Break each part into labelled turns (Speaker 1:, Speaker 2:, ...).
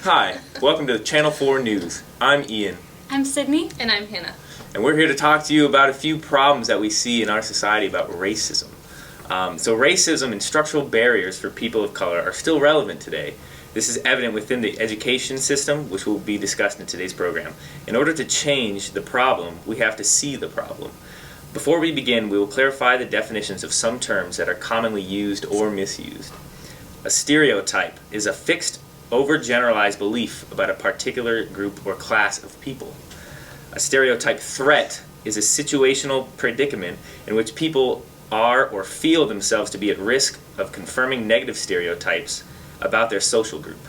Speaker 1: Hi, welcome to Channel 4 News. I'm Ian.
Speaker 2: I'm Sydney.
Speaker 3: And I'm Hannah.
Speaker 1: And we're here to talk to you about a few problems that we see in our society about racism. So racism and structural barriers for people of color are still relevant today. This is evident within the education system, which will be discussed in today's program. In order to change the problem, we have to see the problem. Before we begin, we will clarify the definitions of some terms that are commonly used or misused. A stereotype is a fixed, overgeneralized belief about a particular group or class of people. A stereotype threat is a situational predicament in which people are or feel themselves to be at risk of confirming negative stereotypes about their social group.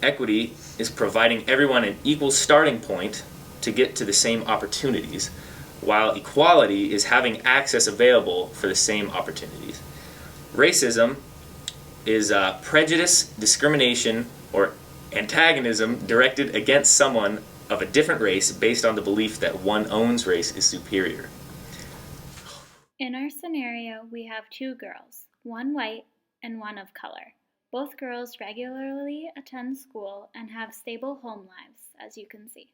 Speaker 1: Equity is providing everyone an equal starting point to get to the same opportunities, while equality is having access available for the same opportunities. Racism is prejudice, discrimination, or antagonism directed against someone of a different race based on the belief that one's own race is superior.
Speaker 2: In our scenario, we have two girls, one white and one of color. Both girls regularly attend school and have stable home lives, as you can see.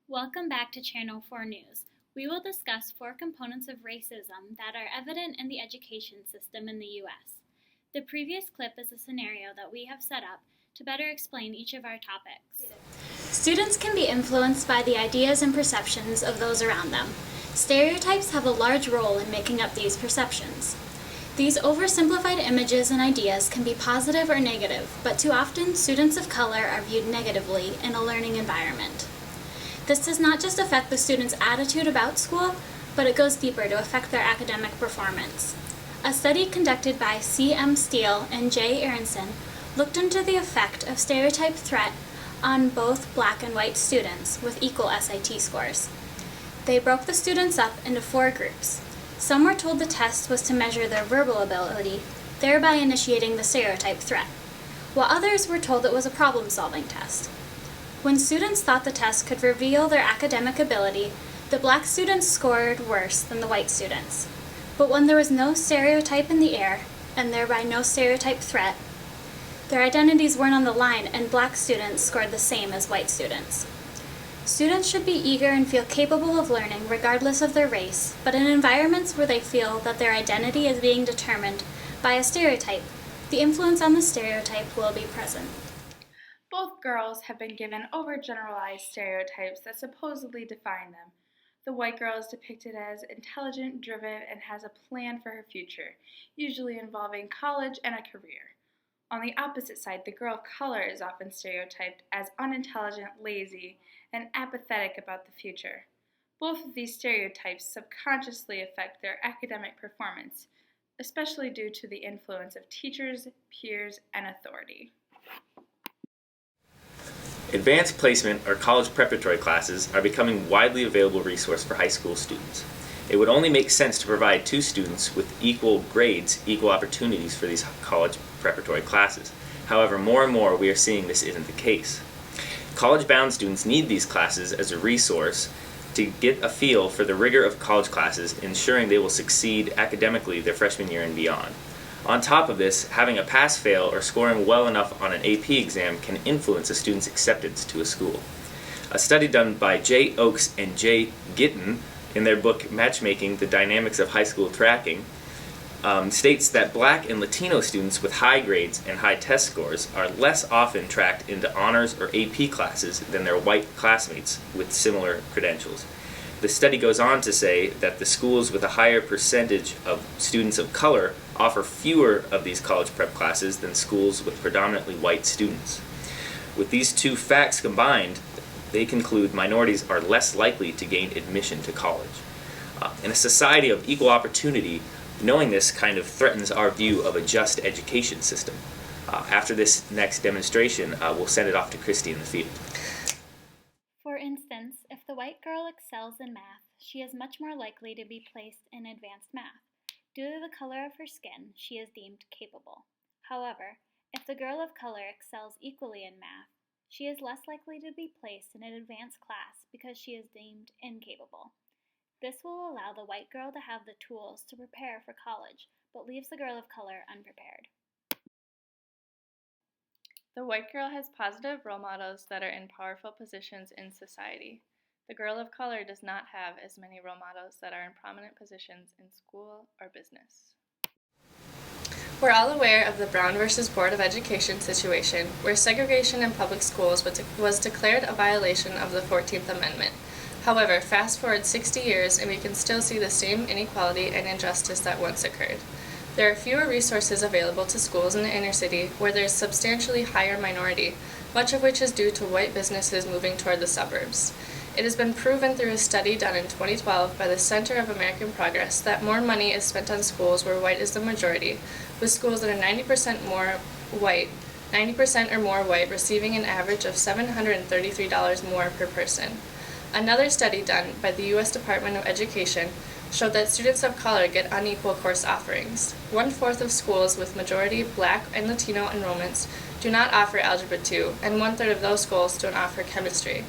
Speaker 2: Welcome back to Channel 4 News. We will discuss 4 components of racism that are evident in the education system in the U.S. The previous clip is a scenario that we have set up to better explain each of our topics. Students can be influenced by the ideas and perceptions of those around them. Stereotypes have a large role in making up these perceptions. These oversimplified images and ideas can be positive or negative, but too often students of color are viewed negatively in a learning environment. This does not just affect the student's attitude about school, but it goes deeper to affect their academic performance. A study conducted by C.M. Steele and J. Aronson looked into the effect of stereotype threat on both black and white students with equal SAT scores. They broke the students up into 4 groups. Some were told the test was to measure their verbal ability, thereby initiating the stereotype threat, while others were told it was a problem-solving test. When students thought the test could reveal their academic ability, the black students scored worse than the white students. But when there was no stereotype in the air, and thereby no stereotype threat, their identities weren't on the line and black students scored the same as white students. Students should be eager and feel capable of learning regardless of their race, but in environments where they feel that their identity is being determined by a stereotype, the influence on the stereotype will be present.
Speaker 4: Both girls have been given overgeneralized stereotypes that supposedly define them. The white girl is depicted as intelligent, driven, and has a plan for her future, usually involving college and a career. On the opposite side, the girl of color is often stereotyped as unintelligent, lazy, and apathetic about the future. Both of these stereotypes subconsciously affect their academic performance, especially due to the influence of teachers, peers, and authority.
Speaker 1: Advanced placement or college preparatory classes are becoming a widely available resource for high school students. It would only make sense to provide 2 students with equal grades, equal opportunities for these college preparatory classes. However, more and more we are seeing this isn't the case. College-bound students need these classes as a resource to get a feel for the rigor of college classes, ensuring they will succeed academically their freshman year and beyond. On top of this, having a pass-fail or scoring well enough on an AP exam can influence a student's acceptance to a school. A study done by J. Oakes and J. Gittin in their book Matchmaking: The Dynamics of High School Tracking states that black and Latino students with high grades and high test scores are less often tracked into honors or AP classes than their white classmates with similar credentials. The study goes on to say that the schools with a higher percentage of students of color offer fewer of these college prep classes than schools with predominantly white students. With these 2 facts combined, they conclude minorities are less likely to gain admission to college. In a society of equal opportunity, knowing this kind of threatens our view of a just education system. After this next demonstration, we'll send it off to Kristy in the field.
Speaker 2: For instance, if the white girl excels in math, she is much more likely to be placed in advanced math. Due to the color of her skin, she is deemed capable. However, if the girl of color excels equally in math, she is less likely to be placed in an advanced class because she is deemed incapable. This will allow the white girl to have the tools to prepare for college, but leaves the girl of color unprepared.
Speaker 3: The white girl has positive role models that are in powerful positions in society. The girl of color does not have as many role models that are in prominent positions in school or business.
Speaker 5: We're all aware of the Brown versus Board of Education situation, where segregation in public schools was declared a violation of the 14th Amendment. However, fast forward 60 years and we can still see the same inequality and injustice that once occurred. There are fewer resources available to schools in the inner city where there's substantially higher minority, much of which is due to white businesses moving toward the suburbs. It has been proven through a study done in 2012 by the Center of American Progress that more money is spent on schools where white is the majority, with schools that are 90% or more white receiving an average of $733 more per person. Another study done by the U.S. Department of Education showed that students of color get unequal course offerings. 1/4 of schools with majority Black and Latino enrollments do not offer Algebra 2, and 1/3 of those schools don't offer chemistry.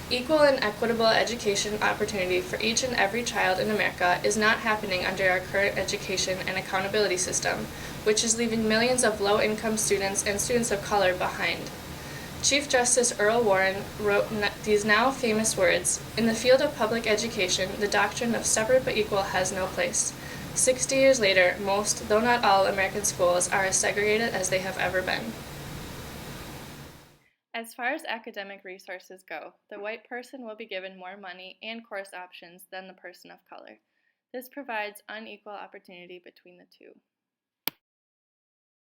Speaker 5: Equal and equitable education opportunity for each and every child in America is not happening under our current education and accountability system, which is leaving millions of low-income students and students of color behind. Chief Justice Earl Warren wrote these now famous words, "In the field of public education, the doctrine of separate but equal has no place." 60 years later, most, though not all, American schools are as segregated as they have ever been.
Speaker 3: As far as academic resources go, the white person will be given more money and course options than the person of color. This provides unequal opportunity between the two.